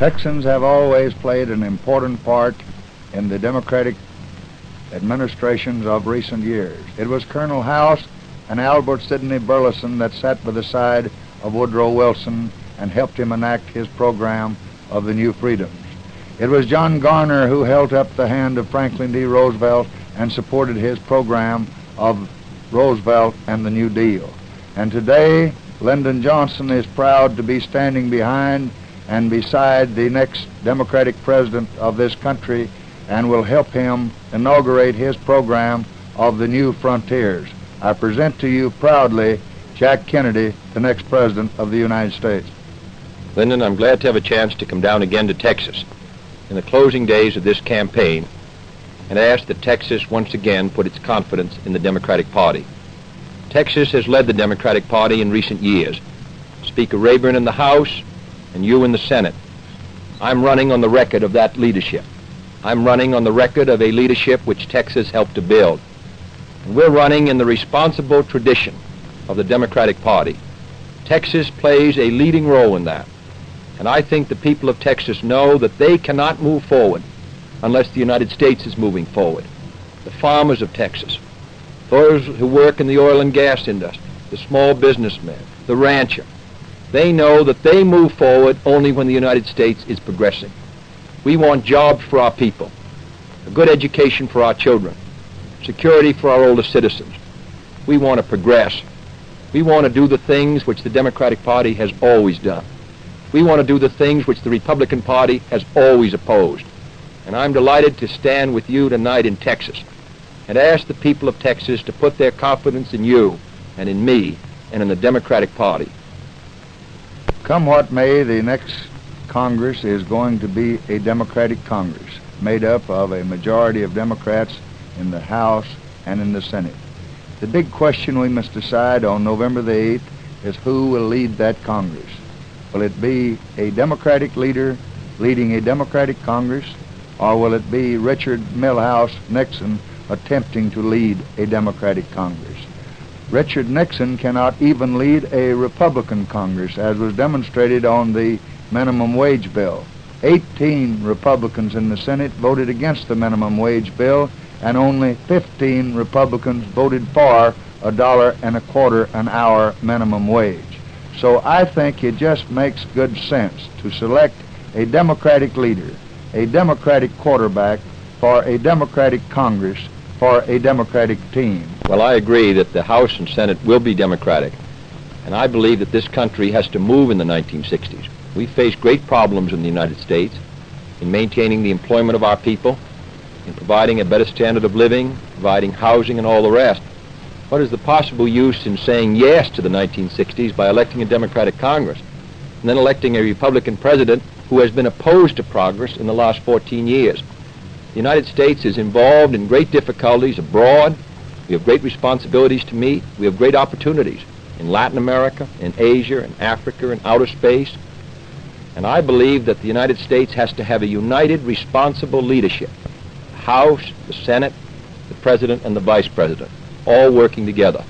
Texans have always played an important part in the Democratic administrations of recent years. It was Colonel House and Albert Sidney Burleson that sat by the side of Woodrow Wilson and helped him enact his program of the New Freedoms. It was John Garner who held up the hand of Franklin D. Roosevelt and supported his program of Roosevelt and the New Deal. And today, Lyndon Johnson is proud to be standing behind and beside the next Democratic president of this country and will help him inaugurate his program of the New Frontiers. I present to you proudly Jack Kennedy, the next president of the United States. Lyndon, I'm glad to have a chance to come down again to Texas in the closing days of this campaign and ask that Texas once again put its confidence in the Democratic Party. Texas has led the Democratic Party in recent years. Speaker Rayburn in the House and you in the Senate. I'm running on the record of that leadership. I'm running on the record of a leadership which Texas helped to build. And we're running in the responsible tradition of the Democratic Party. Texas plays a leading role in that. And I think the people of Texas know that they cannot move forward unless the United States is moving forward. The farmers of Texas, those who work in the oil and gas industry, the small businessman, the rancher, they know that they move forward only when the United States is progressing. We want jobs for our people, a good education for our children, security for our older citizens. We want to progress. We want to do the things which the Democratic Party has always done. We want to do the things which the Republican Party has always opposed. And I'm delighted to stand with you tonight in Texas and ask the people of Texas to put their confidence in you and in me and in the Democratic Party. Come what may, the next Congress is going to be a Democratic Congress made up of a majority of Democrats in the House and in the Senate. The big question we must decide on November the 8th is who will lead that Congress. Will it be a Democratic leader leading a Democratic Congress, or will it be Richard Milhous Nixon attempting to lead a Democratic Congress? Richard Nixon cannot even lead a Republican Congress, as was demonstrated on the minimum wage bill. 18 Republicans in the Senate voted against the minimum wage bill, and only 15 Republicans voted for $1.25 an hour minimum wage. So I think it just makes good sense to select a Democratic leader, a Democratic quarterback for a Democratic Congress, for a Democratic team. Well, I agree that the House and Senate will be Democratic, and I believe that this country has to move in the 1960s. We face great problems in the United States in maintaining the employment of our people, in providing a better standard of living, providing housing and all the rest. What is the possible use in saying yes to the 1960s by electing a Democratic Congress and then electing a Republican president who has been opposed to progress in the last 14 years? The United States is involved in great difficulties abroad. We have great responsibilities to meet. We have great opportunities in Latin America, in Asia, in Africa, in outer space. And I believe that the United States has to have a united, responsible leadership. The House, the Senate, the President, and the Vice President, all working together.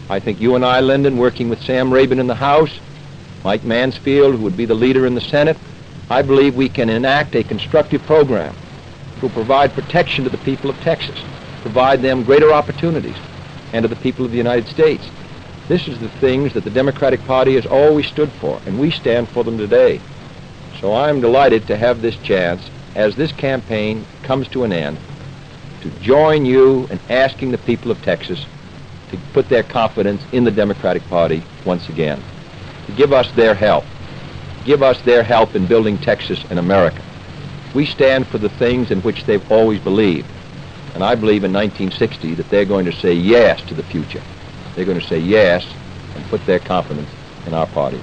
I think you and I, Lyndon, working with Sam Rayburn in the House, Mike Mansfield, who would be the leader in the Senate, I believe we can enact a constructive program to provide protection to the people of Texas, provide them greater opportunities, and to the people of the United States. This is the things that the Democratic Party has always stood for, and we stand for them today. So I'm delighted to have this chance, as this campaign comes to an end, to join you in asking the people of Texas to put their confidence in the Democratic Party once again, to give us their help in building Texas and America. We stand for the things in which they've always believed, and I believe in 1960 that they're going to say yes to the future. They're going to say yes and put their confidence in our party.